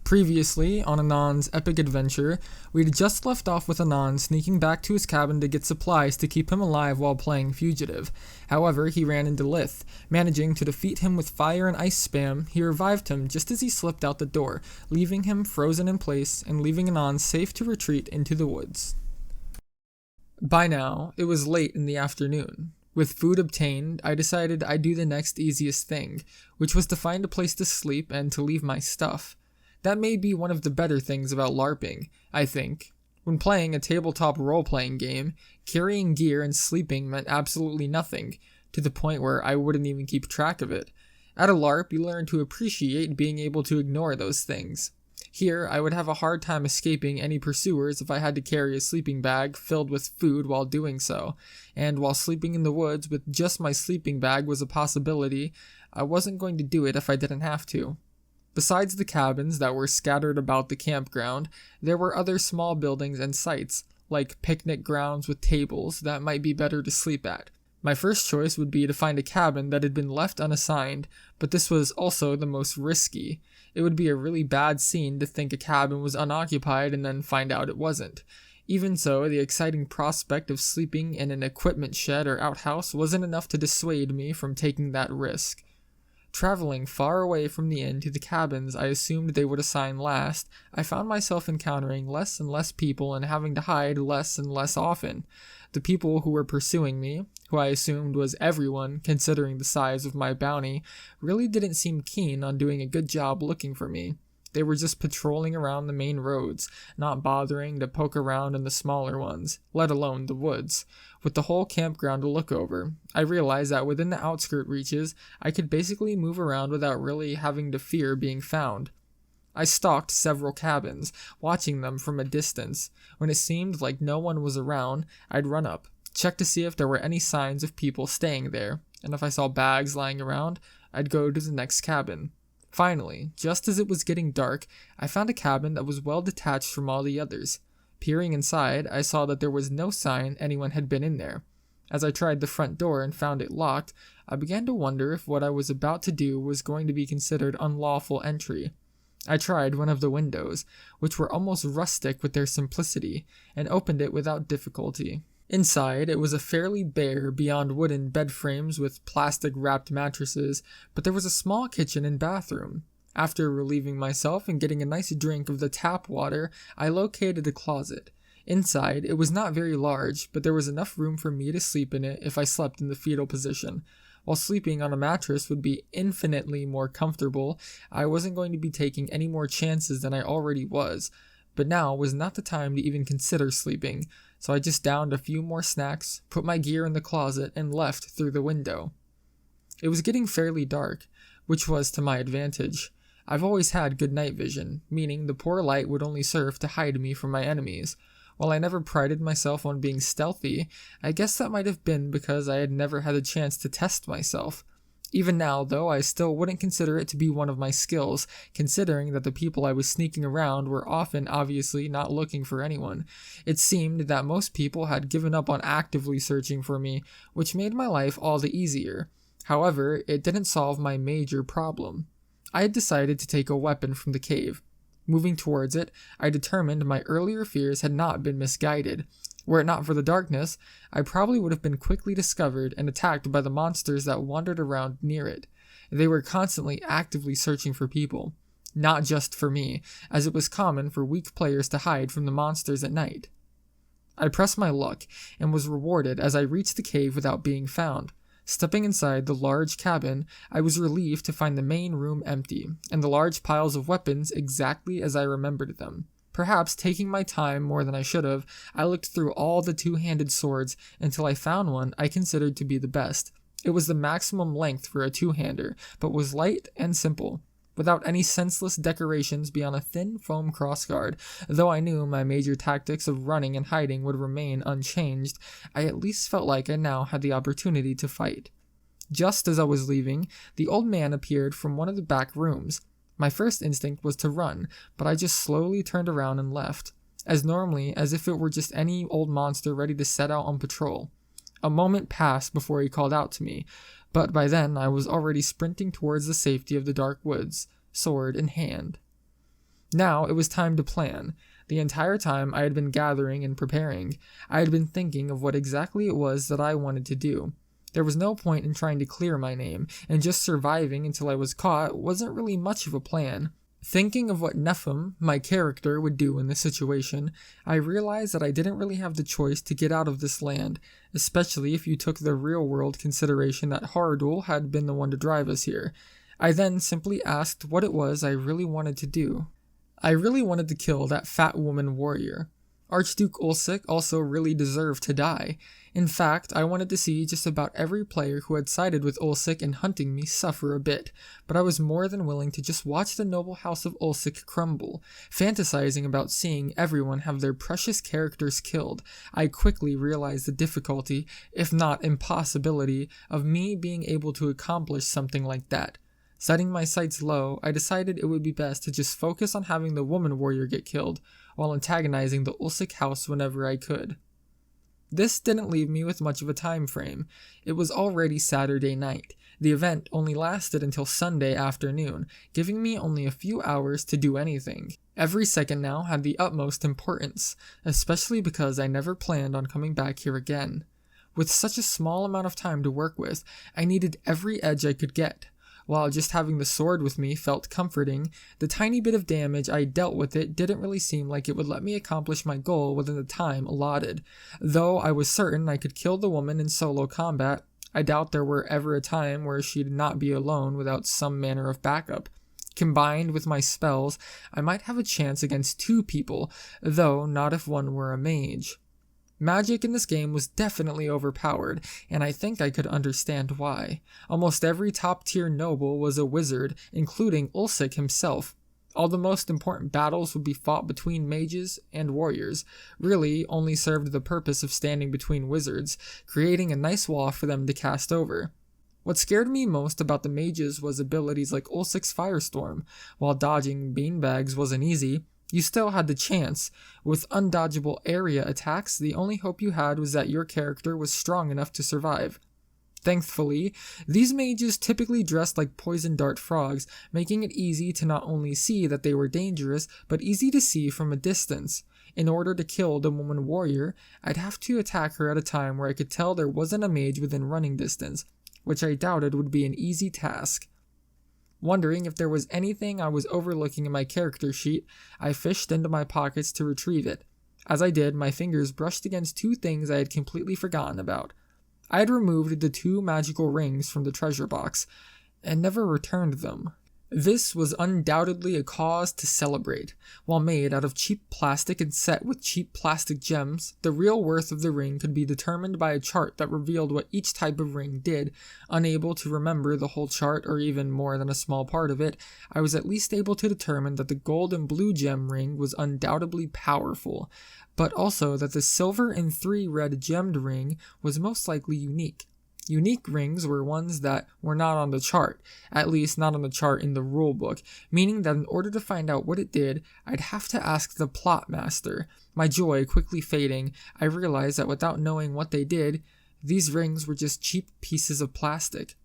Previously, on Anon's epic adventure, we'd just left off with Anon sneaking back to his cabin to get supplies to keep him alive while playing fugitive. However, he ran into Lith. Managing to defeat him with fire and ice spam, he revived him just as he slipped out the door, leaving him frozen in place and leaving Anon safe to retreat into the woods. By now, it was late in the afternoon. With food obtained, I decided I'd do the next easiest thing, which was to find a place to sleep and to leave my stuff. That may be one of the better things about LARPing, I think. When playing a tabletop role-playing game, carrying gear and sleeping meant absolutely nothing, to the point where I wouldn't even keep track of it. At a LARP, you learn to appreciate being able to ignore those things. Here, I would have a hard time escaping any pursuers if I had to carry a sleeping bag filled with food while doing so, and while sleeping in the woods with just my sleeping bag was a possibility, I wasn't going to do it if I didn't have to. Besides the cabins that were scattered about the campground, there were other small buildings and sites, like picnic grounds with tables that might be better to sleep at. My first choice would be to find a cabin that had been left unassigned, but this was also the most risky. It would be a really bad scene to think a cabin was unoccupied and then find out it wasn't. Even so, the exciting prospect of sleeping in an equipment shed or outhouse wasn't enough to dissuade me from taking that risk. Traveling far away from the inn to the cabins I assumed they would assign last, I found myself encountering less and less people and having to hide less and less often. The people who were pursuing me, who I assumed was everyone considering the size of my bounty, really didn't seem keen on doing a good job looking for me. They were just patrolling around the main roads, not bothering to poke around in the smaller ones, let alone the woods. With the whole campground to look over, I realized that within the outskirt reaches, I could basically move around without really having to fear being found. I stalked several cabins, watching them from a distance. When it seemed like no one was around, I'd run up, check to see if there were any signs of people staying there, and if I saw bags lying around, I'd go to the next cabin. Finally, just as it was getting dark, I found a cabin that was well detached from all the others. Peering inside, I saw that there was no sign anyone had been in there. As I tried the front door and found it locked, I began to wonder if what I was about to do was going to be considered unlawful entry. I tried one of the windows, which were almost rustic with their simplicity, and opened it without difficulty. Inside, it was a fairly bare beyond wooden bed frames with plastic-wrapped mattresses, but there was a small kitchen and bathroom. After relieving myself and getting a nice drink of the tap water, I located a closet. Inside, it was not very large, but there was enough room for me to sleep in it if I slept in the fetal position. While sleeping on a mattress would be infinitely more comfortable, I wasn't going to be taking any more chances than I already was. But now was not the time to even consider sleeping, so I just downed a few more snacks, put my gear in the closet, and left through the window. It was getting fairly dark, which was to my advantage. I've always had good night vision, meaning the poor light would only serve to hide me from my enemies. While I never prided myself on being stealthy, I guess that might have been because I had never had a chance to test myself. Even now, though, I still wouldn't consider it to be one of my skills, considering that the people I was sneaking around were often obviously not looking for anyone. It seemed that most people had given up on actively searching for me, which made my life all the easier. However, it didn't solve my major problem. I had decided to take a weapon from the cave. Moving towards it, I determined my earlier fears had not been misguided. Were it not for the darkness, I probably would have been quickly discovered and attacked by the monsters that wandered around near it. They were constantly actively searching for people. Not just for me, as it was common for weak players to hide from the monsters at night. I pressed my luck, and was rewarded as I reached the cave without being found. Stepping inside the large cabin, I was relieved to find the main room empty, and the large piles of weapons exactly as I remembered them. Perhaps taking my time more than I should have, I looked through all the two-handed swords until I found one I considered to be the best. It was the maximum length for a two-hander, but was light and simple, without any senseless decorations beyond a thin foam crossguard. Though I knew my major tactics of running and hiding would remain unchanged, I at least felt like I now had the opportunity to fight. Just as I was leaving, the old man appeared from one of the back rooms. My first instinct was to run, but I just slowly turned around and left, as normally as if it were just any old monster ready to set out on patrol. A moment passed before he called out to me, but by then I was already sprinting towards the safety of the dark woods, sword in hand. Now it was time to plan. The entire time I had been gathering and preparing, I had been thinking of what exactly it was that I wanted to do. There was no point in trying to clear my name, and just surviving until I was caught wasn't really much of a plan. Thinking of what Nephim, my character, would do in this situation, I realized that I didn't really have the choice to get out of this land, especially if you took the real-world consideration that Haradul had been the one to drive us here. I then simply asked what it was I really wanted to do. I really wanted to kill that fat woman warrior. Archduke Ulsik also really deserved to die. In fact, I wanted to see just about every player who had sided with Ulsik in hunting me suffer a bit, but I was more than willing to just watch the noble house of Ulsik crumble. Fantasizing about seeing everyone have their precious characters killed, I quickly realized the difficulty, if not impossibility, of me being able to accomplish something like that. Setting my sights low, I decided it would be best to just focus on having the woman warrior get killed, while antagonizing the Ulsik house whenever I could. This didn't leave me with much of a time frame. It was already Saturday night. The event only lasted until Sunday afternoon, giving me only a few hours to do anything. Every second now had the utmost importance, especially because I never planned on coming back here again. With such a small amount of time to work with, I needed every edge I could get. While just having the sword with me felt comforting, the tiny bit of damage I dealt with it didn't really seem like it would let me accomplish my goal within the time allotted. Though I was certain I could kill the woman in solo combat, I doubt there were ever a time where she'd not be alone without some manner of backup. Combined with my spells, I might have a chance against 2 people, though not if one were a mage. Magic in this game was definitely overpowered, and I think I could understand why. Almost every top-tier noble was a wizard, including Ulsik himself. All the most important battles would be fought between mages and warriors, really only served the purpose of standing between wizards, creating a nice wall for them to cast over. What scared me most about the mages was abilities like Ulsik's Firestorm. While dodging beanbags wasn't easy, you still had the chance. With undodgeable area attacks, the only hope you had was that your character was strong enough to survive. Thankfully, these mages typically dressed like poison dart frogs, making it easy to not only see that they were dangerous, but easy to see from a distance. In order to kill the woman warrior, I'd have to attack her at a time where I could tell there wasn't a mage within running distance, which I doubted would be an easy task. Wondering if there was anything I was overlooking in my character sheet, I fished into my pockets to retrieve it. As I did, my fingers brushed against 2 things I had completely forgotten about. I had removed the 2 magical rings from the treasure box, and never returned them. This was undoubtedly a cause to celebrate. While made out of cheap plastic and set with cheap plastic gems, the real worth of the ring could be determined by a chart that revealed what each type of ring did. Unable to remember the whole chart or even more than a small part of it, I was at least able to determine that the gold and blue gem ring was undoubtedly powerful, but also that the silver and 3 red gemmed ring was most likely unique. Unique rings were ones that were not on the chart, at least not on the chart in the rulebook, meaning that in order to find out what it did, I'd have to ask the plot master. My joy quickly fading, I realized that without knowing what they did, these rings were just cheap pieces of plastic.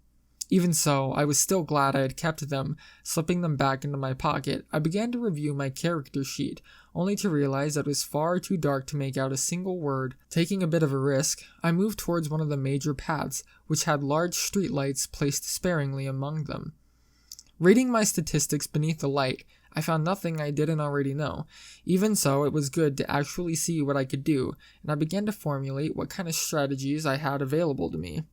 Even so, I was still glad I had kept them. Slipping them back into my pocket, I began to review my character sheet, only to realize that it was far too dark to make out a single word. Taking a bit of a risk, I moved towards one of the major paths, which had large streetlights placed sparingly among them. Reading my statistics beneath the light, I found nothing I didn't already know. Even so, it was good to actually see what I could do, and I began to formulate what kind of strategies I had available to me.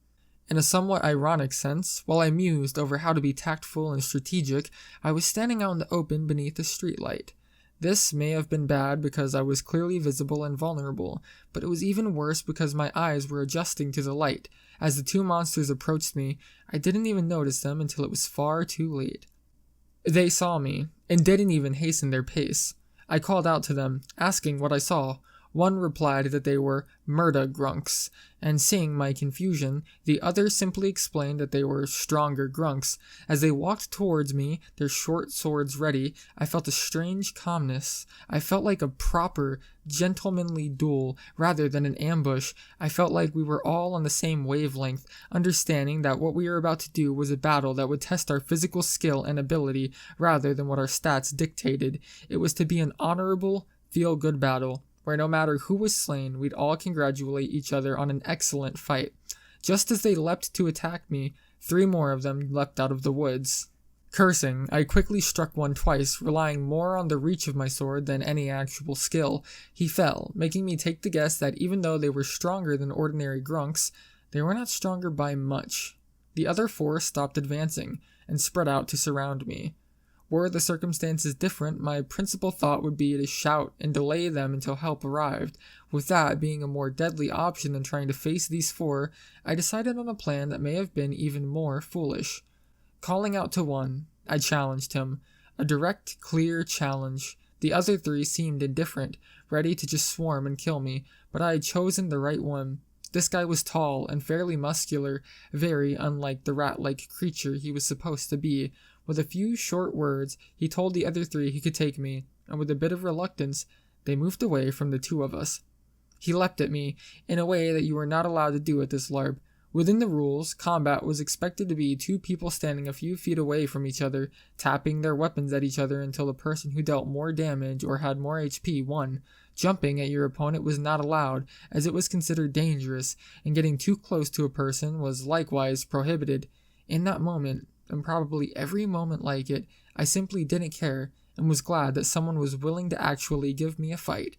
In a somewhat ironic sense, while I mused over how to be tactful and strategic, I was standing out in the open beneath a streetlight. This may have been bad because I was clearly visible and vulnerable, but it was even worse because my eyes were adjusting to the light. As the 2 monsters approached me, I didn't even notice them until it was far too late. They saw me, and didn't even hasten their pace. I called out to them, asking what I saw, One replied that they were murda grunks, and seeing my confusion, the other simply explained that they were stronger grunks. As they walked towards me, their short swords ready, I felt a strange calmness. I felt like a proper, gentlemanly duel rather than an ambush. I felt like we were all on the same wavelength, understanding that what we were about to do was a battle that would test our physical skill and ability rather than what our stats dictated. It was to be an honorable, feel-good battle, where no matter who was slain, we'd all congratulate each other on an excellent fight. Just as they leapt to attack me, 3 more of them leapt out of the woods. Cursing, I quickly struck one twice, relying more on the reach of my sword than any actual skill. He fell, making me take the guess that even though they were stronger than ordinary grunks, they were not stronger by much. The other 4 stopped advancing, and spread out to surround me. Were the circumstances different, my principal thought would be to shout and delay them until help arrived. With that being a more deadly option than trying to face these 4, I decided on a plan that may have been even more foolish. Calling out to one, I challenged him. A direct, clear challenge. The other 3 seemed indifferent, ready to just swarm and kill me, but I had chosen the right one. This guy was tall and fairly muscular, very unlike the rat-like creature he was supposed to be. With a few short words, he told the other 3 he could take me, and with a bit of reluctance, they moved away from the 2 of us. He leapt at me, in a way that you were not allowed to do at this LARP. Within the rules, combat was expected to be 2 people standing a few feet away from each other, tapping their weapons at each other until the person who dealt more damage or had more HP won. Jumping at your opponent was not allowed, as it was considered dangerous, and getting too close to a person was likewise prohibited. In that moment, and probably every moment like it, I simply didn't care, and was glad that someone was willing to actually give me a fight.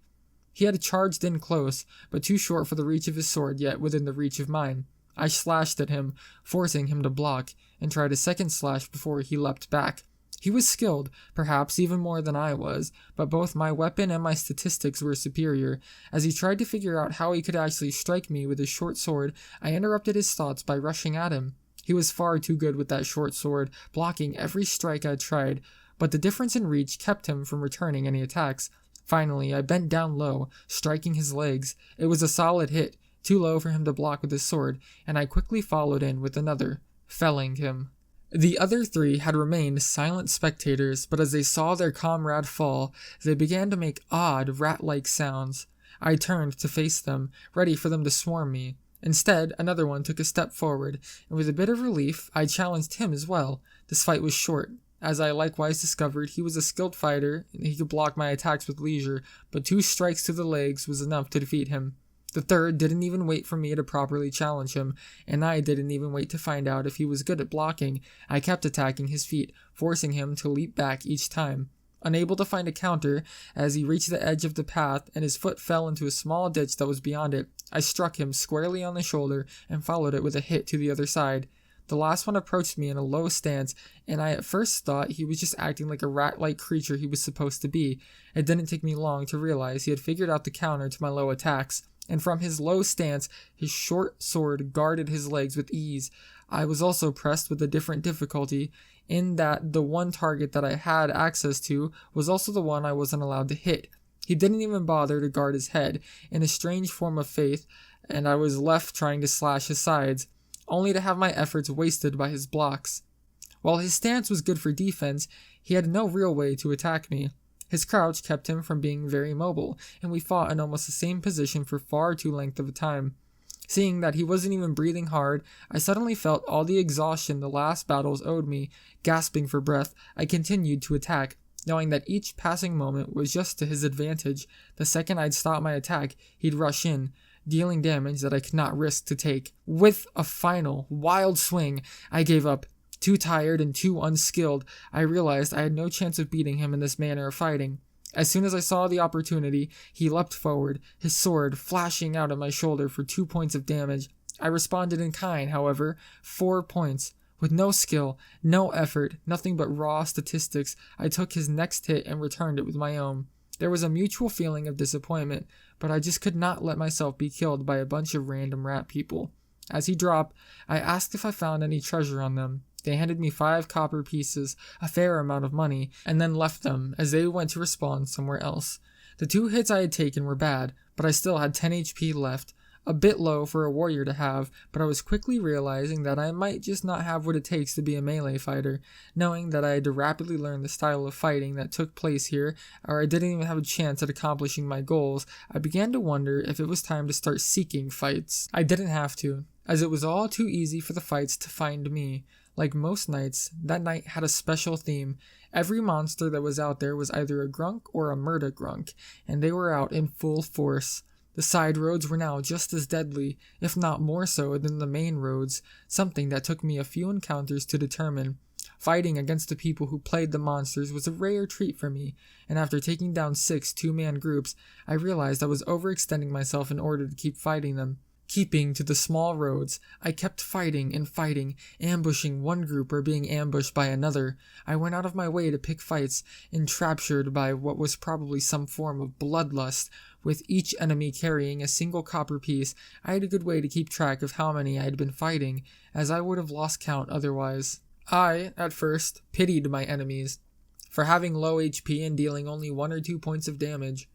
He had charged in close, but too short for the reach of his sword, yet within the reach of mine. I slashed at him, forcing him to block, and tried a second slash before he leapt back. He was skilled, perhaps even more than I was, but both my weapon and my statistics were superior. As he tried to figure out how he could actually strike me with his short sword, I interrupted his thoughts by rushing at him. He was far too good with that short sword, blocking every strike I tried, but the difference in reach kept him from returning any attacks. Finally, I bent down low, striking his legs. It was a solid hit, too low for him to block with his sword, and I quickly followed in with another, felling him. The other 3 had remained silent spectators, but as they saw their comrade fall, they began to make odd, rat-like sounds. I turned to face them, ready for them to swarm me. Instead, another one took a step forward, and with a bit of relief, I challenged him as well. This fight was short. As I likewise discovered, he was a skilled fighter, and he could block my attacks with leisure, but 2 strikes to the legs was enough to defeat him. The 3rd didn't even wait for me to properly challenge him, and I didn't even wait to find out if he was good at blocking. I kept attacking his feet, forcing him to leap back each time. Unable to find a counter, as he reached the edge of the path and his foot fell into a small ditch that was beyond it, I struck him squarely on the shoulder and followed it with a hit to the other side. The last one approached me in a low stance, and I at first thought he was just acting like a rat-like creature he was supposed to be. It didn't take me long to realize he had figured out the counter to my low attacks, and from his low stance, his short sword guarded his legs with ease. I was also pressed with a different difficulty, in that the one target that I had access to was also the one I wasn't allowed to hit. He didn't even bother to guard his head, in a strange form of faith, and I was left trying to slash his sides, only to have my efforts wasted by his blocks. While his stance was good for defense, he had no real way to attack me. His crouch kept him from being very mobile, and we fought in almost the same position for far too length of a time. Seeing that he wasn't even breathing hard, I suddenly felt all the exhaustion the last battles owed me. Gasping for breath, I continued to attack, knowing that each passing moment was just to his advantage. The second I'd stop my attack, he'd rush in, dealing damage that I could not risk to take. With a final, wild swing, I gave up. Too tired and too unskilled, I realized I had no chance of beating him in this manner of fighting. As soon as I saw the opportunity, he leapt forward, his sword flashing out at my shoulder for 2 points of damage. I responded in kind, however, 4 points. With no skill, no effort, nothing but raw statistics, I took his next hit and returned it with my own. There was a mutual feeling of disappointment, but I just could not let myself be killed by a bunch of random rat people. As he dropped, I asked if I found any treasure on them. They handed me 5 copper pieces, a fair amount of money, and then left them as they went to respawn somewhere else. The 2 hits I had taken were bad, but I still had 10 HP left, a bit low for a warrior to have, but I was quickly realizing that I might just not have what it takes to be a melee fighter, knowing that I had to rapidly learn the style of fighting that took place here, or I didn't even have a chance at accomplishing my goals. I began to wonder if it was time to start seeking fights. I didn't have to, as it was all too easy for the fights to find me. Like most nights, that night had a special theme. Every monster that was out there was either a grunk or a murder grunk, and they were out in full force. The side roads were now just as deadly, if not more so than the main roads, something that took me a few encounters to determine. Fighting against the people who played the monsters was a rare treat for me, and after taking down 6 two-man groups, I realized I was overextending myself in order to keep fighting them. Keeping to the small roads, I kept fighting and fighting, ambushing one group or being ambushed by another. I went out of my way to pick fights, enraptured by what was probably some form of bloodlust. With each enemy carrying a single copper piece, I had a good way to keep track of how many I had been fighting, as I would have lost count otherwise. I, at first, pitied my enemies for having low HP and dealing only 1 or 2 points of damage.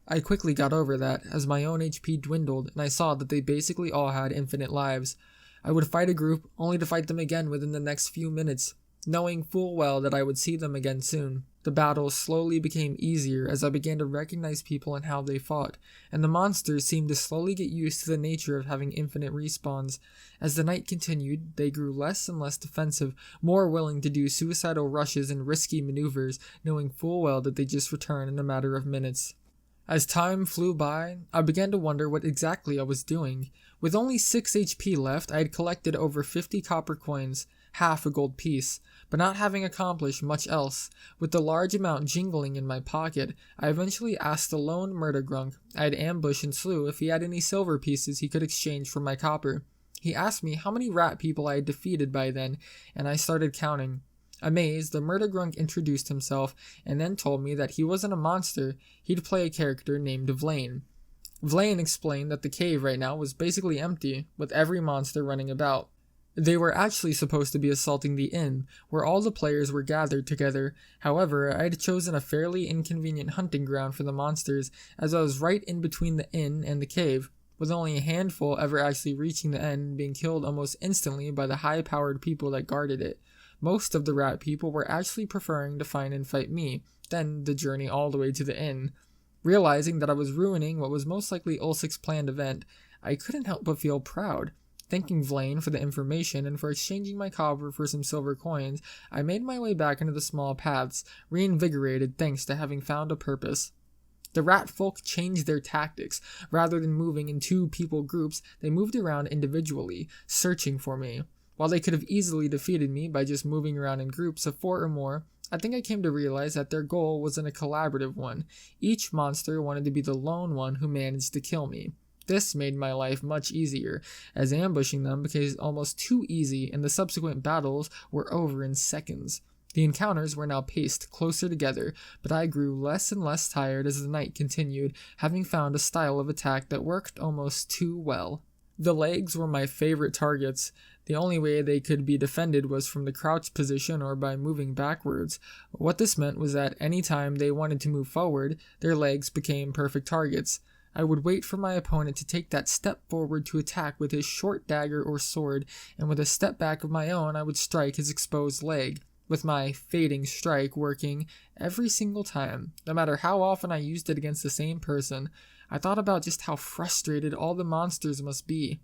I quickly got over that, as my own HP dwindled and I saw that they basically all had infinite lives. I would fight a group, only to fight them again within the next few minutes, knowing full well that I would see them again soon. The battles slowly became easier as I began to recognize people and how they fought, and the monsters seemed to slowly get used to the nature of having infinite respawns. As the night continued, they grew less and less defensive, more willing to do suicidal rushes and risky maneuvers, knowing full well that they just return in a matter of minutes. As time flew by, I began to wonder what exactly I was doing. With only 6 HP left, I had collected over 50 copper coins, half a gold piece, but not having accomplished much else. With the large amount jingling in my pocket, I eventually asked the lone murder grunk I had ambushed and slew if he had any silver pieces he could exchange for my copper. He asked me how many rat people I had defeated by then, and I started counting. Amazed, the murder grunk introduced himself and then told me that he wasn't a monster, he'd play a character named Vlaine. Vlaine explained that the cave right now was basically empty, with every monster running about. They were actually supposed to be assaulting the inn, where all the players were gathered together. However, I had chosen a fairly inconvenient hunting ground for the monsters, as I was right in between the inn and the cave, with only a handful ever actually reaching the end and being killed almost instantly by the high-powered people that guarded it. Most of the rat people were actually preferring to find and fight me, than the journey all the way to the inn. Realizing that I was ruining what was most likely Ilsa's planned event, I couldn't help but feel proud. Thanking Vlaine for the information and for exchanging my copper for some silver coins, I made my way back into the small paths, reinvigorated thanks to having found a purpose. The rat folk changed their tactics. Rather than moving in 2 people groups, they moved around individually, searching for me. While they could have easily defeated me by just moving around in groups of 4 or more, I think I came to realize that their goal wasn't a collaborative one. Each monster wanted to be the lone one who managed to kill me. This made my life much easier, as ambushing them became almost too easy and the subsequent battles were over in seconds. The encounters were now paced closer together, but I grew less and less tired as the night continued, having found a style of attack that worked almost too well. The legs were my favorite targets. The only way they could be defended was from the crouched position or by moving backwards. What this meant was that any time they wanted to move forward, their legs became perfect targets. I would wait for my opponent to take that step forward to attack with his short dagger or sword, and with a step back of my own I would strike his exposed leg, with my fading strike working every single time, no matter how often I used it against the same person. I thought about just how frustrated all the monsters must be.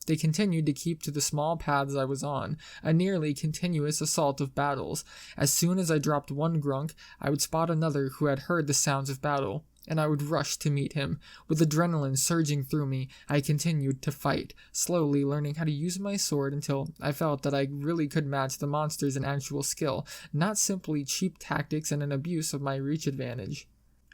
They continued to keep to the small paths I was on, a nearly continuous assault of battles. As soon as I dropped one grunk, I would spot another who had heard the sounds of battle, and I would rush to meet him. With adrenaline surging through me, I continued to fight, slowly learning how to use my sword until I felt that I really could match the monsters in actual skill, not simply cheap tactics and an abuse of my reach advantage.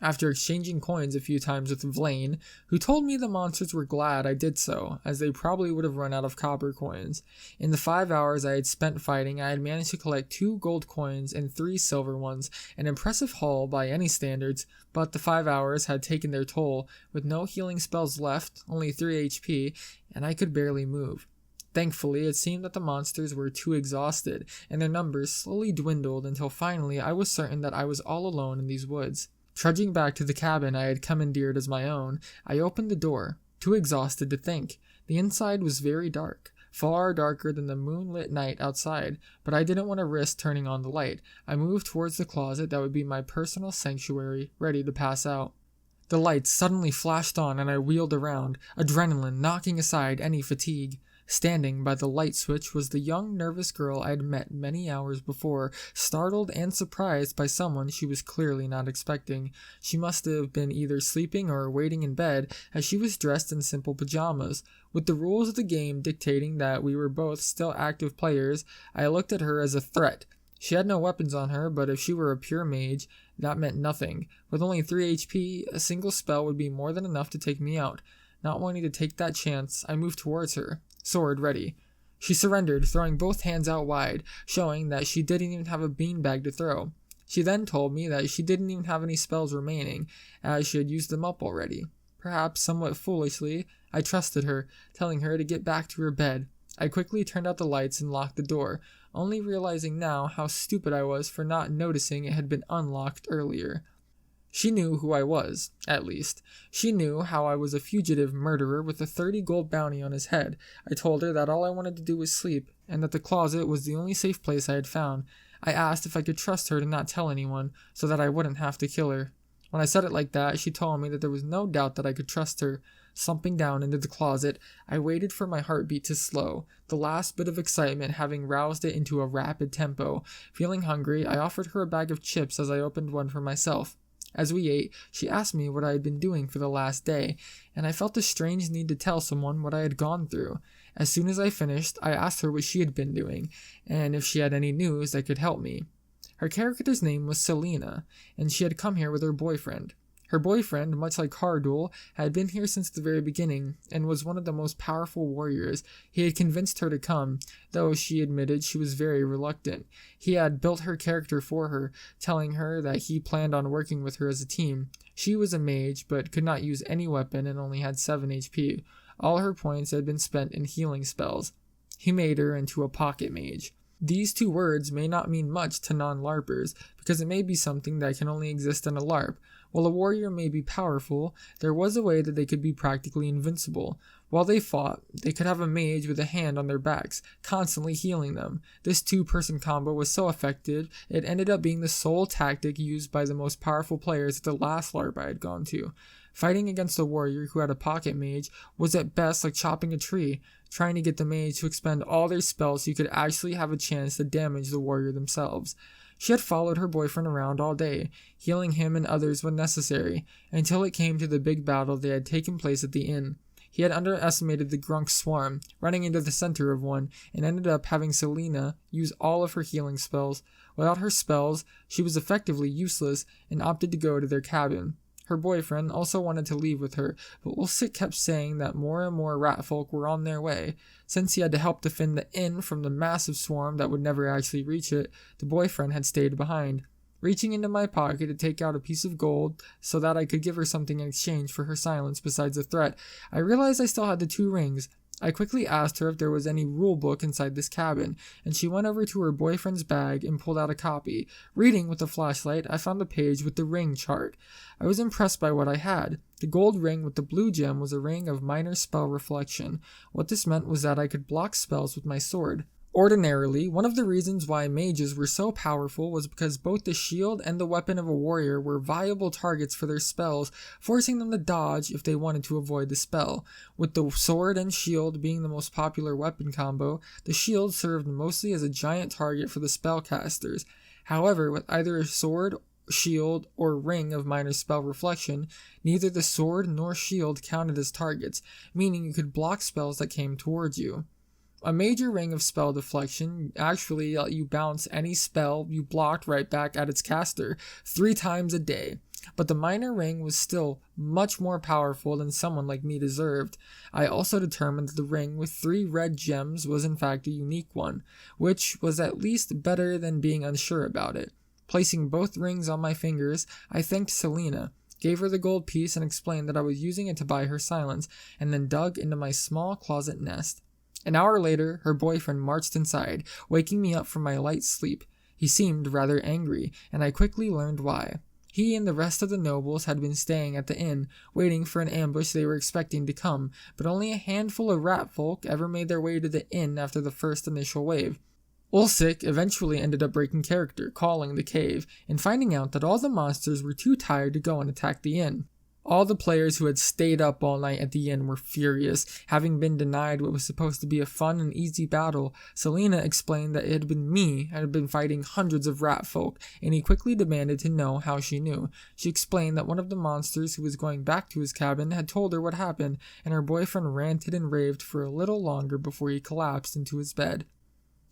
After exchanging coins a few times with Vlaine, who told me the monsters were glad I did so, as they probably would have run out of copper coins. In the 5 hours I had spent fighting, I had managed to collect 2 gold coins and 3 silver ones, an impressive haul by any standards, but the 5 hours had taken their toll, with no healing spells left, only 3 HP, and I could barely move. Thankfully, it seemed that the monsters were too exhausted, and their numbers slowly dwindled until finally I was certain that I was all alone in these woods. Trudging back to the cabin I had commandeered as my own, I opened the door, too exhausted to think. The inside was very dark, far darker than the moonlit night outside, but I didn't want to risk turning on the light. I moved towards the closet that would be my personal sanctuary, ready to pass out. The lights suddenly flashed on and I wheeled around, adrenaline knocking aside any fatigue. Standing by the light switch was the young, nervous girl I had met many hours before, startled and surprised by someone she was clearly not expecting. She must have been either sleeping or waiting in bed, as she was dressed in simple pajamas. With the rules of the game dictating that we were both still active players, I looked at her as a threat. She had no weapons on her, but if she were a pure mage, that meant nothing. With only 3 HP, a single spell would be more than enough to take me out. Not wanting to take that chance, I moved towards her, sword ready. She surrendered, throwing both hands out wide, showing that she didn't even have a beanbag to throw. She then told me that she didn't even have any spells remaining, as she had used them up already. Perhaps somewhat foolishly, I trusted her, telling her to get back to her bed. I quickly turned out the lights and locked the door, only realizing now how stupid I was for not noticing it had been unlocked earlier. She knew who I was, at least. She knew how I was a fugitive murderer with a 30 gold bounty on his head. I told her that all I wanted to do was sleep, and that the closet was the only safe place I had found. I asked if I could trust her to not tell anyone, so that I wouldn't have to kill her. When I said it like that, she told me that there was no doubt that I could trust her. Slumping down into the closet, I waited for my heartbeat to slow, the last bit of excitement having roused it into a rapid tempo. Feeling hungry, I offered her a bag of chips as I opened one for myself. As we ate, she asked me what I had been doing for the last day, and I felt a strange need to tell someone what I had gone through. As soon as I finished, I asked her what she had been doing, and if she had any news that could help me. Her character's name was Selena, and she had come here with her boyfriend. Her boyfriend, much like Hardul, had been here since the very beginning, and was one of the most powerful warriors. He had convinced her to come, though she admitted she was very reluctant. He had built her character for her, telling her that he planned on working with her as a team. She was a mage, but could not use any weapon and only had 7 HP. All her points had been spent in healing spells. He made her into a pocket mage. These 2 words may not mean much to non-LARPers, because it may be something that can only exist in a LARP. While a warrior may be powerful, there was a way that they could be practically invincible. While they fought, they could have a mage with a hand on their backs, constantly healing them. This 2-person combo was so effective, it ended up being the sole tactic used by the most powerful players at the last LARP I had gone to. Fighting against a warrior who had a pocket mage was at best like chopping a tree, trying to get the mage to expend all their spells so you could actually have a chance to damage the warrior themselves. She had followed her boyfriend around all day, healing him and others when necessary, until it came to the big battle that had taken place at the inn. He had underestimated the grunk swarm, running into the center of one, and ended up having Selena use all of her healing spells. Without her spells, she was effectively useless and opted to go to their cabin. Her boyfriend also wanted to leave with her, but Ilsa kept saying that more and more ratfolk were on their way. Since he had to help defend the inn from the massive swarm that would never actually reach it, the boyfriend had stayed behind. Reaching into my pocket to take out a piece of gold so that I could give her something in exchange for her silence besides the threat, I realized I still had the 2 rings. I quickly asked her if there was any rule book inside this cabin, and she went over to her boyfriend's bag and pulled out a copy. Reading with a flashlight, I found a page with the ring chart. I was impressed by what I had. The gold ring with the blue gem was a ring of minor spell reflection. What this meant was that I could block spells with my sword. Ordinarily, one of the reasons why mages were so powerful was because both the shield and the weapon of a warrior were viable targets for their spells, forcing them to dodge if they wanted to avoid the spell. With the sword and shield being the most popular weapon combo, the shield served mostly as a giant target for the spellcasters. However, with either a sword, shield, or ring of minor spell reflection, neither the sword nor shield counted as targets, meaning you could block spells that came towards you. A major ring of spell deflection actually let you bounce any spell you blocked right back at its caster 3 times a day, but the minor ring was still much more powerful than someone like me deserved. I also determined that the ring with 3 red gems was in fact a unique one, which was at least better than being unsure about it. Placing both rings on my fingers, I thanked Selena, gave her the gold piece and explained that I was using it to buy her silence, and then dug into my small closet nest. An hour later, her boyfriend marched inside, waking me up from my light sleep. He seemed rather angry, and I quickly learned why. He and the rest of the nobles had been staying at the inn, waiting for an ambush they were expecting to come, but only a handful of rat folk ever made their way to the inn after the first initial wave. Ilsa eventually ended up breaking character, calling the cave, and finding out that all the monsters were too tired to go and attack the inn. All the players who had stayed up all night at the inn were furious, having been denied what was supposed to be a fun and easy battle. Selena explained that it had been me and had been fighting hundreds of rat folk, and he quickly demanded to know how she knew. She explained that one of the monsters who was going back to his cabin had told her what happened, and her boyfriend ranted and raved for a little longer before he collapsed into his bed.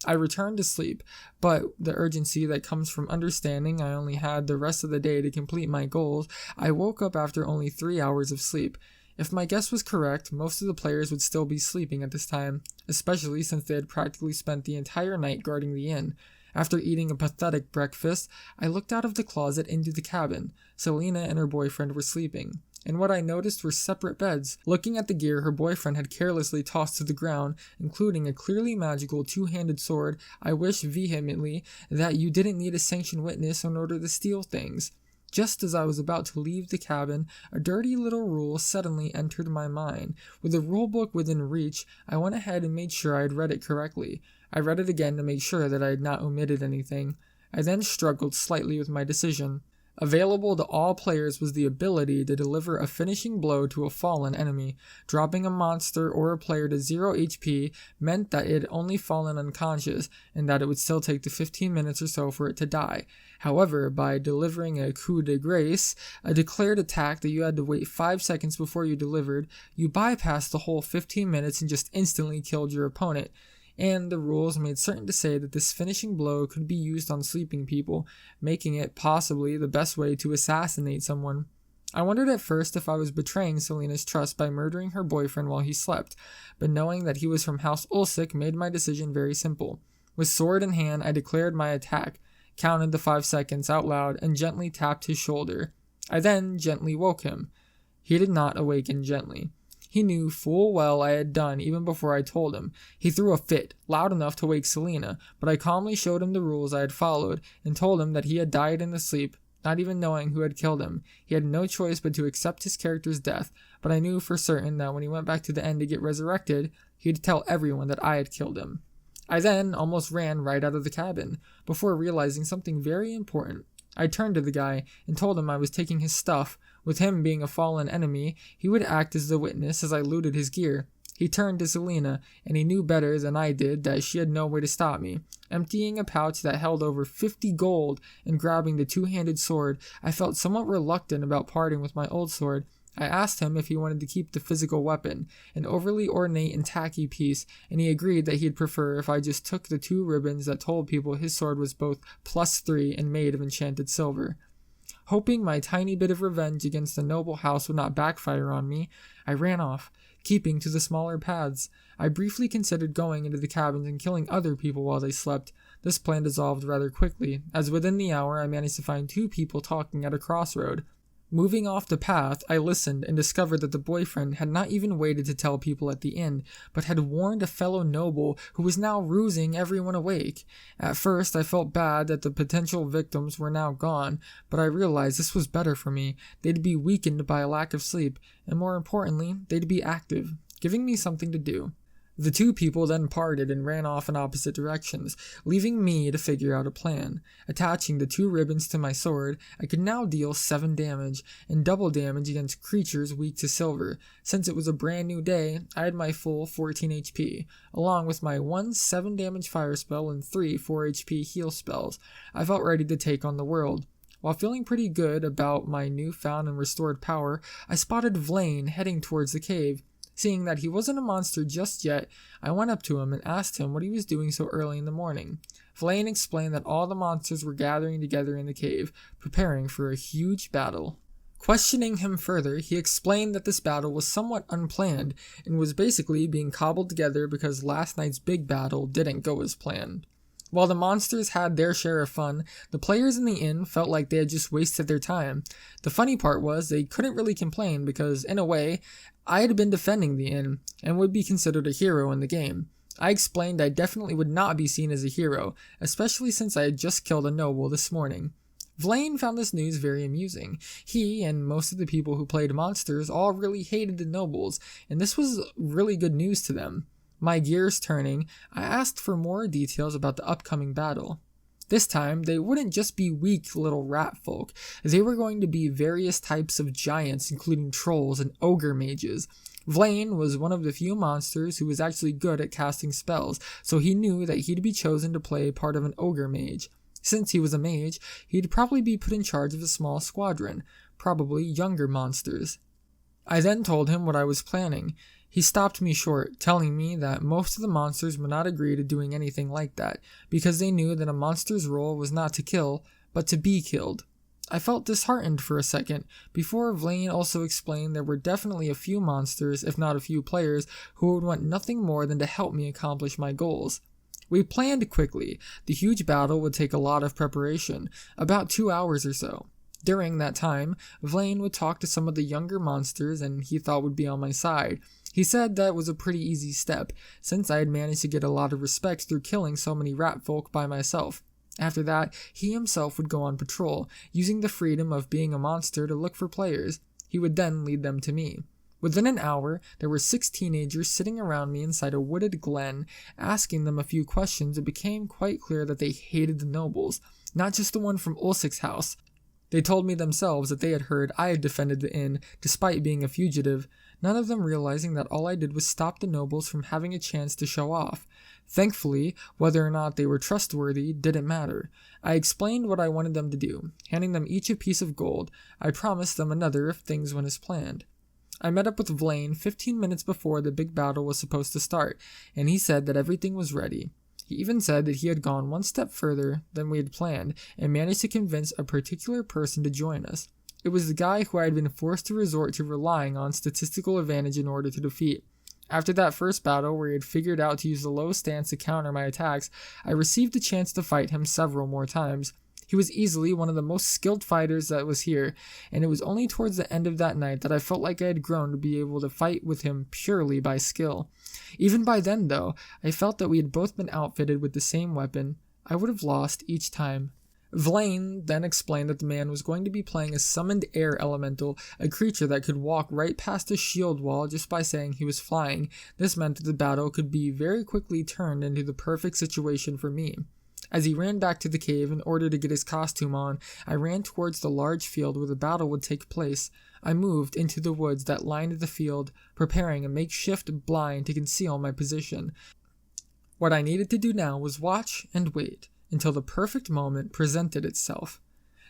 I returned to sleep, but the urgency that comes from understanding I only had the rest of the day to complete my goals, I woke up after only 3 hours of sleep. If my guess was correct, most of the players would still be sleeping at this time, especially since they had practically spent the entire night guarding the inn. After eating a pathetic breakfast, I looked out of the closet into the cabin. Selena and her boyfriend were sleeping, and what I noticed were separate beds. Looking at the gear her boyfriend had carelessly tossed to the ground, including a clearly magical two-handed sword, I wished vehemently that you didn't need a sanctioned witness in order to steal things. Just as I was about to leave the cabin, a dirty little rule suddenly entered my mind. With the rulebook within reach, I went ahead and made sure I had read it correctly. I read it again to make sure that I had not omitted anything. I then struggled slightly with my decision. Available to all players was the ability to deliver a finishing blow to a fallen enemy. Dropping a monster or a player to 0 HP meant that it had only fallen unconscious, and that it would still take the 15 minutes or so for it to die. However, by delivering a coup de grace, a declared attack that you had to wait 5 seconds before you delivered, you bypassed the whole 15 minutes and just instantly killed your opponent. And the rules made certain to say that this finishing blow could be used on sleeping people, making it possibly the best way to assassinate someone. I wondered at first if I was betraying Selena's trust by murdering her boyfriend while he slept, but knowing that he was from House Ilsa made my decision very simple. With sword in hand, I declared my attack, counted the 5 seconds out loud, and gently tapped his shoulder. I then gently woke him. He did not awaken gently. He knew full well I had done even before I told him. He threw a fit, loud enough to wake Selena, but I calmly showed him the rules I had followed and told him that he had died in his sleep, not even knowing who had killed him. He had no choice but to accept his character's death, but I knew for certain that when he went back to the end to get resurrected, he'd tell everyone that I had killed him. I then almost ran right out of the cabin, before realizing something very important. I turned to the guy and told him I was taking his stuff. With him being a fallen enemy, he would act as the witness as I looted his gear. He turned to Selena, and he knew better than I did that she had no way to stop me. Emptying a pouch that held over 50 gold and grabbing the two-handed sword, I felt somewhat reluctant about parting with my old sword. I asked him if he wanted to keep the physical weapon, an overly ornate and tacky piece, and he agreed that he'd prefer if I just took the 2 ribbons that told people his sword was both +3 and made of enchanted silver. Hoping my tiny bit of revenge against the noble house would not backfire on me, I ran off, keeping to the smaller paths. I briefly considered going into the cabins and killing other people while they slept. This plan dissolved rather quickly, as within the hour I managed to find 2 people talking at a crossroad. Moving off the path, I listened and discovered that the boyfriend had not even waited to tell people at the inn, but had warned a fellow noble who was now rusing everyone awake. At first, I felt bad that the potential victims were now gone, but I realized this was better for me. They'd be weakened by a lack of sleep, and more importantly, they'd be active, giving me something to do. The 2 people then parted and ran off in opposite directions, leaving me to figure out a plan. Attaching the 2 ribbons to my sword, I could now deal 7 damage, and double damage against creatures weak to silver. Since it was a brand new day, I had my full 14 HP, along with my 1 7 damage fire spell and 3 4 HP heal spells. I felt ready to take on the world. While feeling pretty good about my newfound and restored power, I spotted Vlaine heading towards the cave. Seeing that he wasn't a monster just yet, I went up to him and asked him what he was doing so early in the morning. Vlaine explained that all the monsters were gathering together in the cave, preparing for a huge battle. Questioning him further, he explained that this battle was somewhat unplanned and was basically being cobbled together because last night's big battle didn't go as planned. While the monsters had their share of fun, the players in the inn felt like they had just wasted their time. The funny part was they couldn't really complain because, in a way, I had been defending the inn and would be considered a hero in the game. I explained I definitely would not be seen as a hero, especially since I had just killed a noble this morning. Vlaine found this news very amusing. He and most of the people who played monsters all really hated the nobles, and this was really good news to them. My gears turning, I asked for more details about the upcoming battle. This time, they wouldn't just be weak little rat folk. They were going to be various types of giants, including trolls and ogre mages. Vlaine was one of the few monsters who was actually good at casting spells, so he knew that he'd be chosen to play part of an ogre mage. Since he was a mage, he'd probably be put in charge of a small squadron, probably younger monsters. I then told him what I was planning. He stopped me short, telling me that most of the monsters would not agree to doing anything like that, because they knew that a monster's role was not to kill, but to be killed. I felt disheartened for a second, before Vlaine also explained there were definitely a few monsters, if not a few players, who would want nothing more than to help me accomplish my goals. We planned quickly. The huge battle would take a lot of preparation, about 2 hours or so. During that time, Vlaine would talk to some of the younger monsters and he thought would be on my side. He said that was a pretty easy step, since I had managed to get a lot of respect through killing so many rat folk by myself. After that, he himself would go on patrol, using the freedom of being a monster to look for players. He would then lead them to me. Within an hour, there were 6 teenagers sitting around me inside a wooded glen. Asking them a few questions, it became quite clear that they hated the nobles, not just the one from Ulsa's house. They told me themselves that they had heard I had defended the inn, despite being a fugitive, none of them realizing that all I did was stop the nobles from having a chance to show off. Thankfully, whether or not they were trustworthy didn't matter. I explained what I wanted them to do, handing them each a piece of gold. I promised them another if things went as planned. I met up with Vlaine 15 minutes before the big battle was supposed to start, and he said that everything was ready. He even said that he had gone one step further than we had planned and managed to convince a particular person to join us. It was the guy who I had been forced to resort to relying on statistical advantage in order to defeat. After that first battle, where he had figured out to use the low stance to counter my attacks, I received a chance to fight him several more times. He was easily one of the most skilled fighters that was here, and it was only towards the end of that night that I felt like I had grown to be able to fight with him purely by skill. Even by then, though, I felt that we had both been outfitted with the same weapon. I would have lost each time. Vlaine then explained that the man was going to be playing a summoned air elemental, a creature that could walk right past a shield wall just by saying he was flying. This meant that the battle could be very quickly turned into the perfect situation for me. As he ran back to the cave in order to get his costume on, I ran towards the large field where the battle would take place. I moved into the woods that lined the field, preparing a makeshift blind to conceal my position. What I needed to do now was watch and wait until the perfect moment presented itself.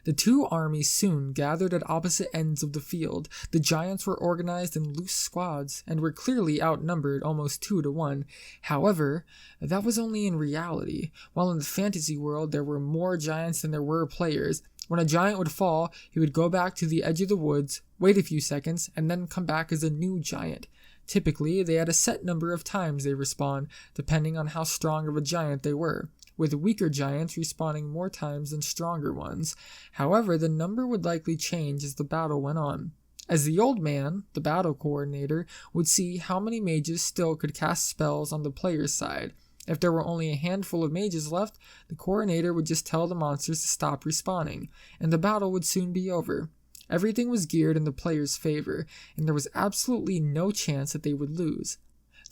The two armies soon gathered at opposite ends of the field. The giants were organized in loose squads and were clearly outnumbered almost 2-1. However, that was only in reality. While in the fantasy world there were more giants than there were players. When a giant would fall, he would go back to the edge of the woods, wait a few seconds, and then come back as a new giant. Typically, they had a set number of times they respawn, depending on how strong of a giant they were, with weaker giants respawning more times than stronger ones. However, the number would likely change as the battle went on, as the old man, the battle coordinator, would see how many mages still could cast spells on the player's side. If there were only a handful of mages left, the coordinator would just tell the monsters to stop respawning, and the battle would soon be over. Everything was geared in the players' favor, and there was absolutely no chance that they would lose.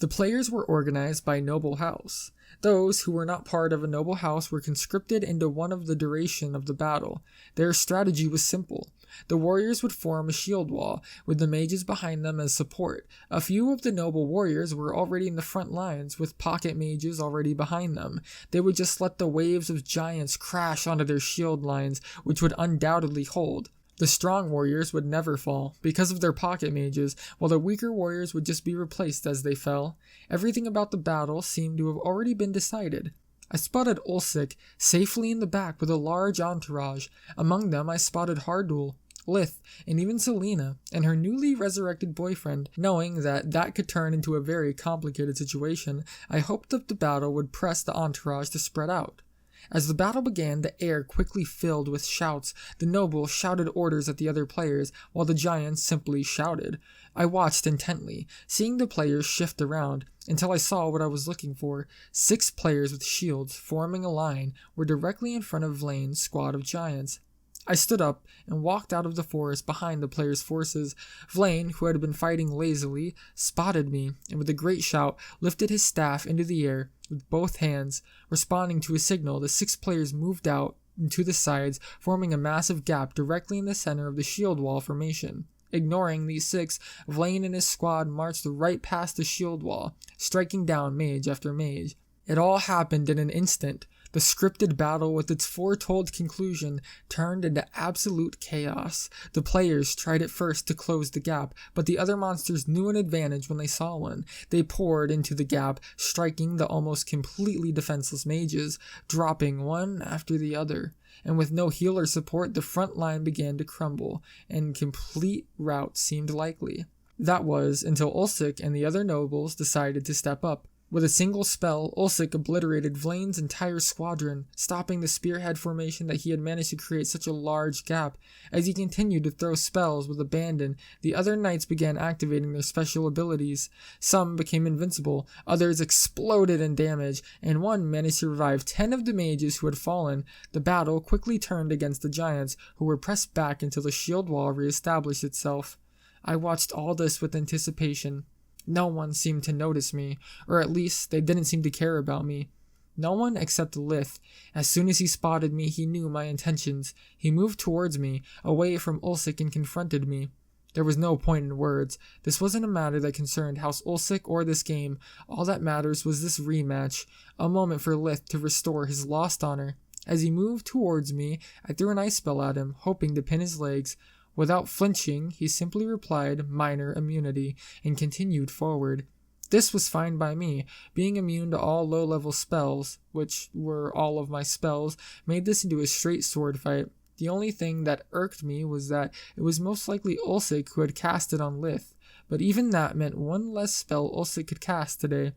The players were organized by noble house. Those who were not part of a noble house were conscripted into one of the duration of the battle. Their strategy was simple. The warriors would form a shield wall, with the mages behind them as support. A few of the noble warriors were already in the front lines, with pocket mages already behind them. They would just let the waves of giants crash onto their shield lines, which would undoubtedly hold. The strong warriors would never fall, because of their pocket mages, while the weaker warriors would just be replaced as they fell. Everything about the battle seemed to have already been decided. I spotted Ilsa safely in the back with a large entourage. Among them I spotted Hardul, Lith, and even Selena, and her newly resurrected boyfriend. Knowing that could turn into a very complicated situation, I hoped that the battle would press the entourage to spread out. As the battle began, the air quickly filled with shouts. The nobles shouted orders at the other players, while the giants simply shouted. I watched intently, seeing the players shift around, until I saw what I was looking for. 6 players with shields, forming a line, were directly in front of Vlaine's squad of giants. I stood up and walked out of the forest behind the player's forces. Vlaine, who had been fighting lazily, spotted me and with a great shout lifted his staff into the air with both hands. Responding to a signal, the 6 players moved out to the sides, forming a massive gap directly in the center of the shield wall formation. Ignoring these 6, Vlaine and his squad marched right past the shield wall, striking down mage after mage. It all happened in an instant. The scripted battle with its foretold conclusion turned into absolute chaos. The players tried at first to close the gap, but the other monsters knew an advantage when they saw one. They poured into the gap, striking the almost completely defenseless mages, dropping one after the other. And with no healer support, the front line began to crumble, and complete rout seemed likely. That was until Ulsic and the other nobles decided to step up. With a single spell, Ulsic obliterated Vlaine's entire squadron, stopping the spearhead formation that he had managed to create such a large gap. As he continued to throw spells with abandon, the other knights began activating their special abilities. Some became invincible, others exploded in damage, and one managed to revive 10 of the mages who had fallen. The battle quickly turned against the giants, who were pressed back until the shield wall reestablished itself. I watched all this with anticipation. No one seemed to notice me, or at least they didn't seem to care about me. No one except Lith. As soon as he spotted me, he knew my intentions. He moved towards me, away from Ulsic, and confronted me. There was no point in words. This wasn't a matter that concerned House Ulsic or this game. All that matters was this rematch, a moment for Lith to restore his lost honor. As he moved towards me, I threw an ice spell at him, hoping to pin his legs. Without flinching, he simply replied, "Minor immunity," and continued forward. This was fine by me. Being immune to all low-level spells, which were all of my spells, made this into a straight sword fight. The only thing that irked me was that it was most likely Ulsic who had cast it on Lith, but even that meant one less spell Ulsic could cast today.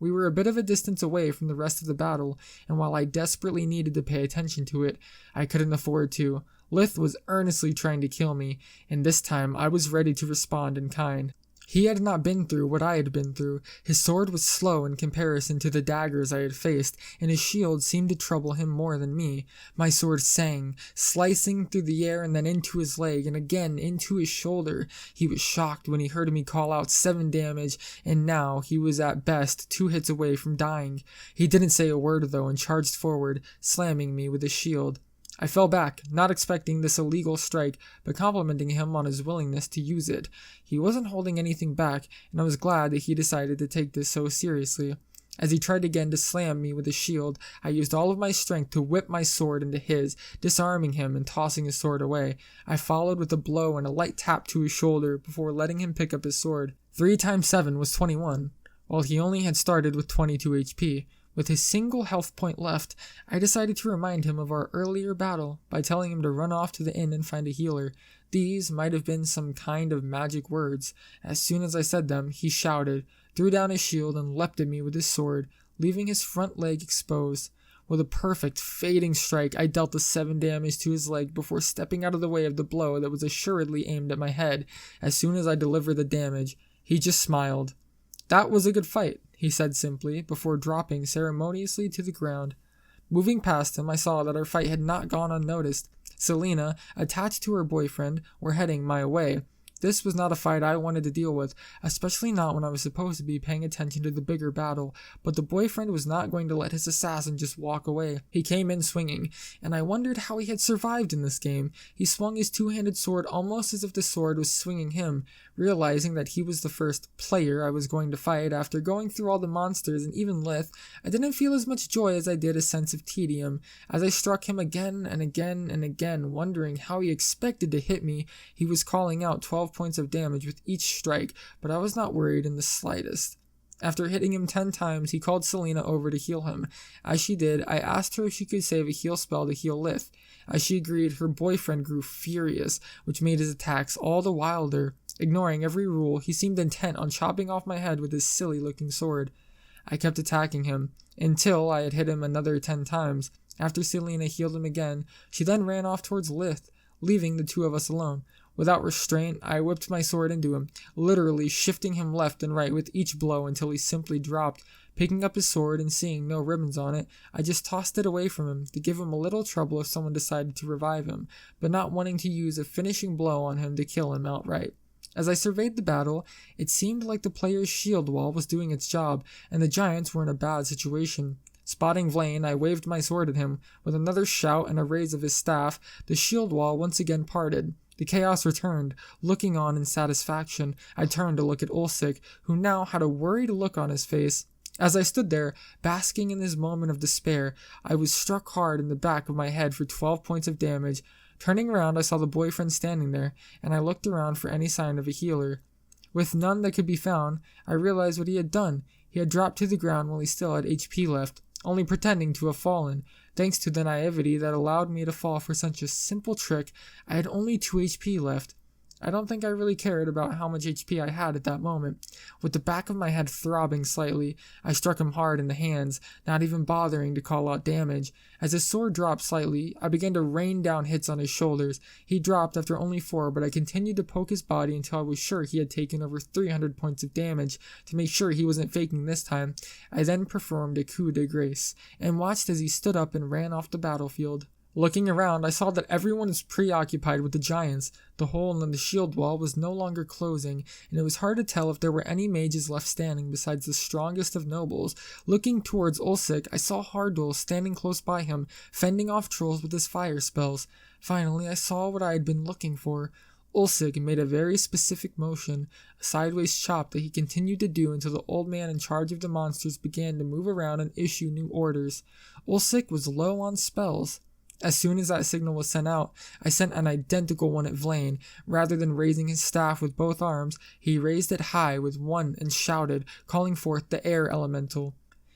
We were a bit of a distance away from the rest of the battle, and while I desperately needed to pay attention to it, I couldn't afford to. Lith was earnestly trying to kill me, and this time I was ready to respond in kind. He had not been through what I had been through. His sword was slow in comparison to the daggers I had faced, and his shield seemed to trouble him more than me. My sword sang, slicing through the air and then into his leg, and again into his shoulder. He was shocked when he heard me call out 7 damage, and now he was at best 2 hits away from dying. He didn't say a word though, and charged forward, slamming me with his shield. I fell back, not expecting this illegal strike, but complimenting him on his willingness to use it. He wasn't holding anything back, and I was glad that he decided to take this so seriously. As he tried again to slam me with his shield, I used all of my strength to whip my sword into his, disarming him and tossing his sword away. I followed with a blow and a light tap to his shoulder before letting him pick up his sword. 3 times 7 was 21, while he only had started with 22 HP. With his single health point left, I decided to remind him of our earlier battle by telling him to run off to the inn and find a healer. These might have been some kind of magic words. As soon as I said them, he shouted, threw down his shield, and leapt at me with his sword, leaving his front leg exposed. With a perfect, fading strike, I dealt the 7 damage to his leg before stepping out of the way of the blow that was assuredly aimed at my head. As soon as I delivered the damage, he just smiled. "That was a good fight," he said simply, before dropping ceremoniously to the ground. Moving past him, I saw that our fight had not gone unnoticed. Selena, attached to her boyfriend, were heading my way. This was not a fight I wanted to deal with, especially not when I was supposed to be paying attention to the bigger battle, but the boyfriend was not going to let his assassin just walk away. He came in swinging, and I wondered how he had survived in this game. He swung his 2-handed sword almost as if the sword was swinging him. Realizing that he was the first player I was going to fight after going through all the monsters and even Lith, I didn't feel as much joy as I did a sense of tedium. As I struck him again and again and again, wondering how he expected to hit me, he was calling out 12 points of damage with each strike, but I was not worried in the slightest. After hitting him 10 times, he called Selena over to heal him. As she did, I asked her if she could save a heal spell to heal Lith. As she agreed, her boyfriend grew furious, which made his attacks all the wilder. Ignoring every rule, he seemed intent on chopping off my head with his silly-looking sword. I kept attacking him, until I had hit him another 10 times. After Selena healed him again, she then ran off towards Lith, leaving the 2 of us alone. Without restraint, I whipped my sword into him, literally shifting him left and right with each blow until he simply dropped. Picking up his sword and seeing no ribbons on it, I just tossed it away from him to give him a little trouble if someone decided to revive him, but not wanting to use a finishing blow on him to kill him outright. As I surveyed the battle, it seemed like the player's shield wall was doing its job, and the giants were in a bad situation. Spotting Vlaine, I waved my sword at him. With another shout and a raise of his staff, the shield wall once again parted. The chaos returned. Looking on in satisfaction, I turned to look at Ulsik, who now had a worried look on his face. As I stood there, basking in this moment of despair, I was struck hard in the back of my head for 12 points of damage. Turning around, I saw the boyfriend standing there, and I looked around for any sign of a healer. With none that could be found, I realized what he had done. He had dropped to the ground while he still had HP left, only pretending to have fallen. Thanks to the naivety that allowed me to fall for such a simple trick, I had only 2 HP left. I don't think I really cared about how much HP I had at that moment. With the back of my head throbbing slightly, I struck him hard in the hands, not even bothering to call out damage. As his sword dropped slightly, I began to rain down hits on his shoulders. He dropped after only 4, but I continued to poke his body until I was sure he had taken over 300 points of damage. To make sure he wasn't faking this time, I then performed a coup de grace, and watched as he stood up and ran off the battlefield. Looking around, I saw that everyone was preoccupied with the giants. The hole in the shield wall was no longer closing, and it was hard to tell if there were any mages left standing besides the strongest of nobles. Looking towards Ulsik, I saw Hardul standing close by him, fending off trolls with his fire spells. Finally, I saw what I had been looking for. Ulsik made a very specific motion, a sideways chop that he continued to do until the old man in charge of the monsters began to move around and issue new orders. Ulsik was low on spells. As soon as that signal was sent out, I sent an identical one at Vlaine. Rather than raising his staff with both arms, he raised it high with one and shouted, calling forth the air elemental.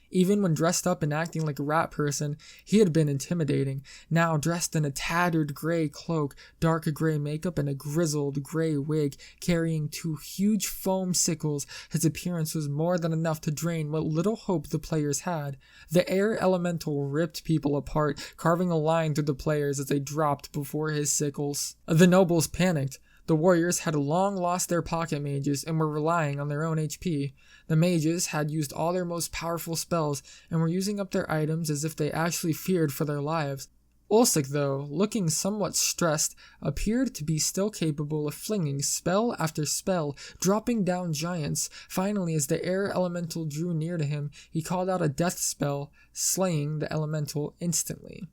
Even when dressed up and acting like a rat person, he had been intimidating. Now dressed in a tattered gray cloak, dark gray makeup, and a grizzled gray wig, carrying 2 huge foam sickles, his appearance was more than enough to drain what little hope the players had. The air elemental ripped people apart, carving a line through the players as they dropped before his sickles. The nobles panicked. The warriors had long lost their pocket mages and were relying on their own HP. The mages had used all their most powerful spells and were using up their items as if they actually feared for their lives. Ulsik, though, looking somewhat stressed, appeared to be still capable of flinging spell after spell, dropping down giants. Finally, as the air elemental drew near to him, he called out a death spell, slaying the elemental instantly.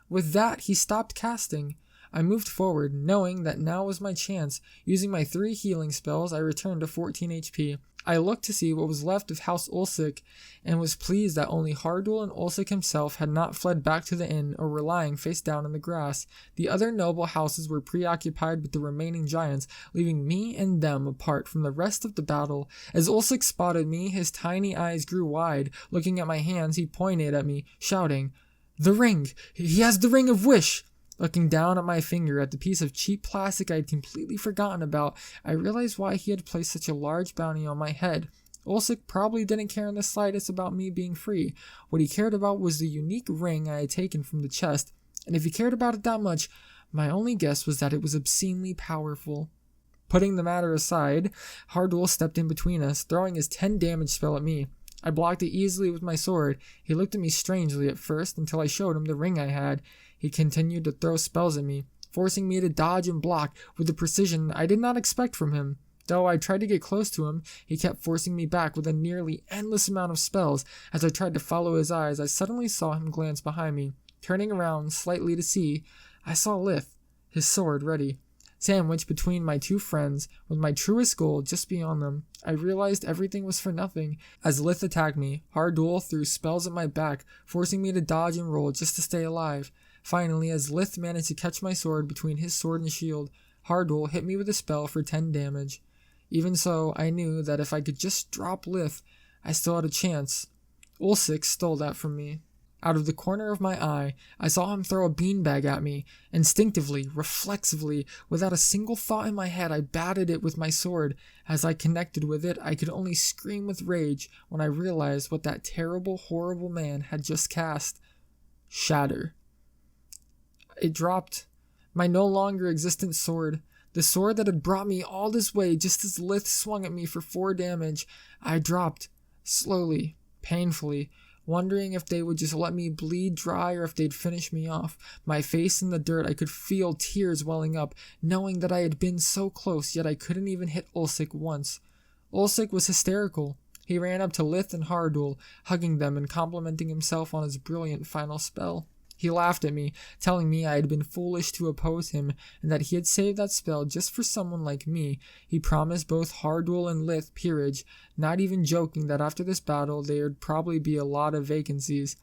With that, he stopped casting. I moved forward, knowing that now was my chance. Using my 3 healing spells, I returned to 14 HP. I looked to see what was left of House Ulsik, and was pleased that only Hardul and Ulsik himself had not fled back to the inn or were lying face down in the grass. The other noble houses were preoccupied with the remaining giants, leaving me and them apart from the rest of the battle. As Ulsik spotted me, his tiny eyes grew wide. Looking at my hands, he pointed at me, shouting, "The ring! He has the ring of wish!" Looking down at my finger at the piece of cheap plastic I had completely forgotten about, I realized why he had placed such a large bounty on my head. Ulsik probably didn't care in the slightest about me being free. What he cared about was the unique ring I had taken from the chest, and if he cared about it that much, my only guess was that it was obscenely powerful. Putting the matter aside, Hardul stepped in between us, throwing his 10 damage spell at me. I blocked it easily with my sword. He looked at me strangely at first until I showed him the ring I had. He continued to throw spells at me, forcing me to dodge and block with a precision I did not expect from him. Though I tried to get close to him, he kept forcing me back with a nearly endless amount of spells. As I tried to follow his eyes, I suddenly saw him glance behind me. Turning around slightly to see, I saw Lith, his sword ready. Sandwiched between my 2 friends, with my truest goal just beyond them, I realized everything was for nothing. As Lith attacked me, Hardul threw spells at my back, forcing me to dodge and roll just to stay alive. Finally, as Lith managed to catch my sword between his sword and shield, Hardul hit me with a spell for 10 damage. Even so, I knew that if I could just drop Lith, I still had a chance. Ulsik stole that from me. Out of the corner of my eye, I saw him throw a beanbag at me. Instinctively, reflexively, without a single thought in my head, I batted it with my sword. As I connected with it, I could only scream with rage when I realized what that terrible, horrible man had just cast. Shatter. It dropped. My no longer existent sword. The sword that had brought me all this way just as Lith swung at me for 4 damage. I dropped, slowly, painfully, wondering if they would just let me bleed dry or if they'd finish me off. My face in the dirt, I could feel tears welling up, knowing that I had been so close, yet I couldn't even hit Ulsik once. Ulsik was hysterical. He ran up to Lith and Hardul, hugging them and complimenting himself on his brilliant final spell. He laughed at me, telling me I had been foolish to oppose him and that he had saved that spell just for someone like me. He promised both Hardul and Lith peerage, not even joking that after this battle there'd probably be a lot of vacancies.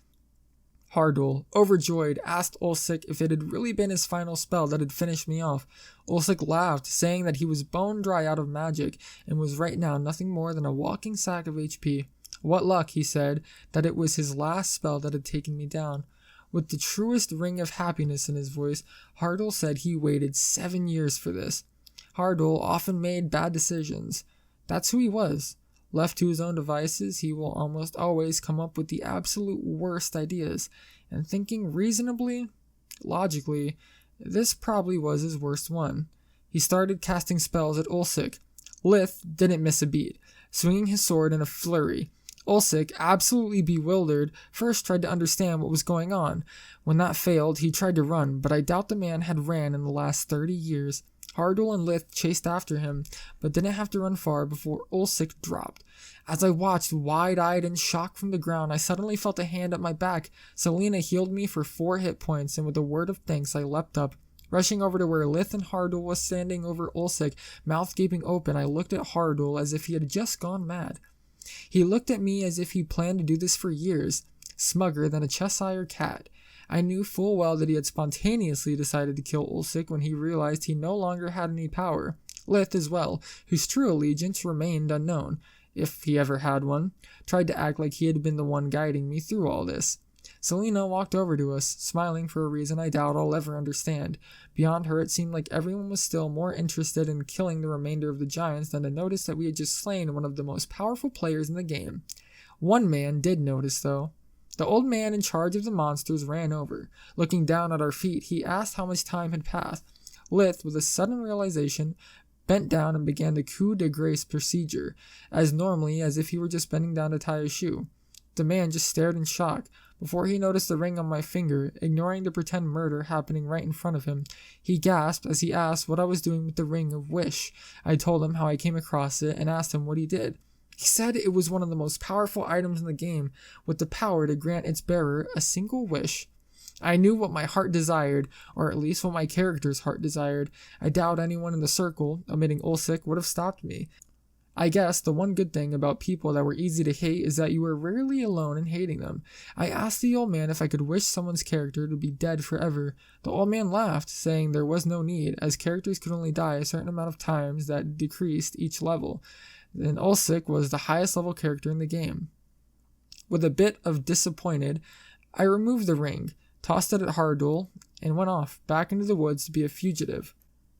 Hardul, overjoyed, asked Ulsik if it had really been his final spell that had finished me off. Ulsik laughed, saying that he was bone dry out of magic and was right now nothing more than a walking sack of HP. What luck, he said, that it was his last spell that had taken me down. With the truest ring of happiness in his voice, Hardul said he waited 7 years for this. Hardul often made bad decisions. That's who he was. Left to his own devices, he will almost always come up with the absolute worst ideas, and thinking reasonably, logically, this probably was his worst one. He started casting spells at Ulsik. Lith didn't miss a beat, swinging his sword in a flurry. Ulsik, absolutely bewildered, first tried to understand what was going on. When that failed, he tried to run, but I doubt the man had ran in the last 30 years. Hardul and Lith chased after him, but didn't have to run far before Ulsik dropped. As I watched, wide-eyed and shocked from the ground, I suddenly felt a hand at my back. Selena healed me for 4 hit points, and with a word of thanks, I leapt up. Rushing over to where Lith and Hardul was standing over Ulsik, mouth gaping open, I looked at Hardul as if he had just gone mad. He looked at me as if he planned to do this for years, smugger than a Cheshire cat. I knew full well that he had spontaneously decided to kill Ulsik when he realized he no longer had any power. Lith as well, whose true allegiance remained unknown, if he ever had one, tried to act like he had been the one guiding me through all this. Selena walked over to us, smiling for a reason I doubt I'll ever understand. Beyond her, it seemed like everyone was still more interested in killing the remainder of the giants than to notice that we had just slain one of the most powerful players in the game. One man did notice, though. The old man in charge of the monsters ran over. Looking down at our feet, he asked how much time had passed. Lith, with a sudden realization, bent down and began the coup de grace procedure, as normally as if he were just bending down to tie a shoe. The man just stared in shock. Before he noticed the ring on my finger, ignoring the pretend murder happening right in front of him, he gasped as he asked what I was doing with the Ring of Wish. I told him how I came across it and asked him what he did. He said it was one of the most powerful items in the game, with the power to grant its bearer a single wish. I knew what my heart desired, or at least what my character's heart desired. I doubt anyone in the circle, omitting Ulsik, would have stopped me. I guess the one good thing about people that were easy to hate is that you were rarely alone in hating them. I asked the old man if I could wish someone's character to be dead forever. The old man laughed, saying there was no need, as characters could only die a certain amount of times that decreased each level. And Ulsik was the highest level character in the game. With a bit of disappointed, I removed the ring, tossed it at Hardul, and went off, back into the woods to be a fugitive.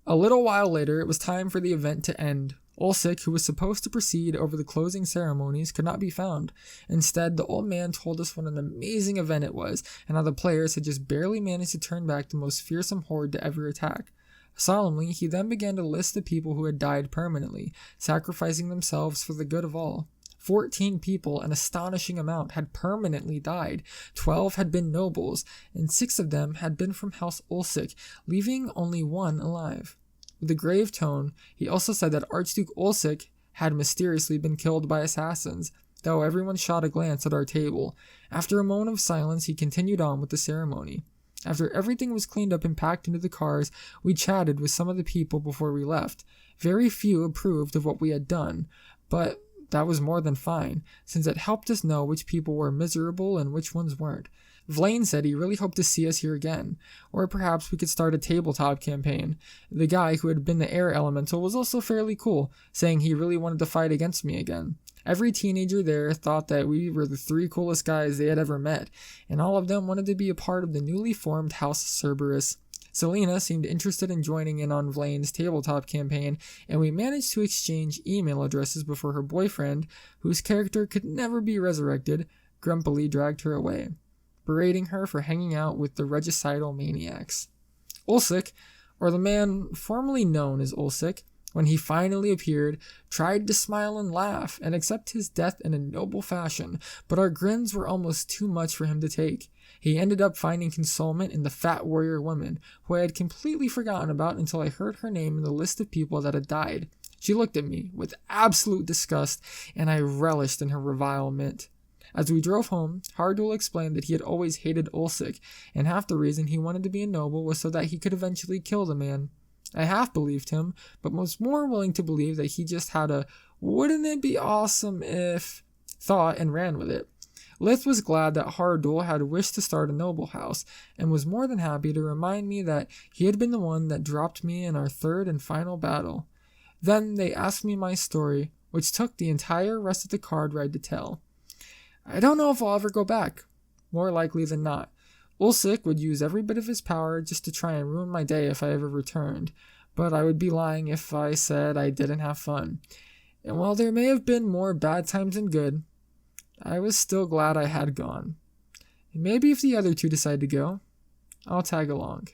A little while later, it was time for the event to end. Ulsik, who was supposed to proceed over the closing ceremonies, could not be found. Instead, the old man told us what an amazing event it was, and how the players had just barely managed to turn back the most fearsome horde to ever attack. Solemnly, he then began to list the people who had died permanently, sacrificing themselves for the good of all. 14 people, an astonishing amount, had permanently died. 12 had been nobles, and 6 of them had been from House Ulsik, leaving only 1 alive. With a grave tone, he also said that Archduke Ulsik had mysteriously been killed by assassins, though everyone shot a glance at our table. After a moment of silence, he continued on with the ceremony. After everything was cleaned up and packed into the cars, we chatted with some of the people before we left. Very few approved of what we had done, but that was more than fine, since it helped us know which people were miserable and which ones weren't. Vlaine said he really hoped to see us here again, or perhaps we could start a tabletop campaign. The guy who had been the air elemental was also fairly cool, saying he really wanted to fight against me again. Every teenager there thought that we were the 3 coolest guys they had ever met, and all of them wanted to be a part of the newly formed House Cerberus. Selena seemed interested in joining in on Vlaine's tabletop campaign, and we managed to exchange email addresses before her boyfriend, whose character could never be resurrected, grumpily dragged her away, berating her for hanging out with the regicidal maniacs. Ulsik or the man formerly known as Ulsik, when he finally appeared, tried to smile and laugh and accept his death in a noble fashion, but our grins were almost too much for him to take. He ended up finding consolement in the fat warrior woman, who I had completely forgotten about until I heard her name in the list of people that had died. She looked at me with absolute disgust, and I relished in her revilement. As we drove home, Hardul explained that he had always hated Ulsik, and half the reason he wanted to be a noble was so that he could eventually kill the man. I half believed him, but was more willing to believe that he just had a "wouldn't it be awesome if" thought and ran with it. Lith was glad that Hardul had wished to start a noble house, and was more than happy to remind me that he had been the one that dropped me in our third and final battle. Then they asked me my story, which took the entire rest of the card ride to tell. I don't know if I'll ever go back. More likely than not. Ulsik would use every bit of his power just to try and ruin my day if I ever returned, but I would be lying if I said I didn't have fun. And while there may have been more bad times than good, I was still glad I had gone. And maybe if the other two decide to go, I'll tag along.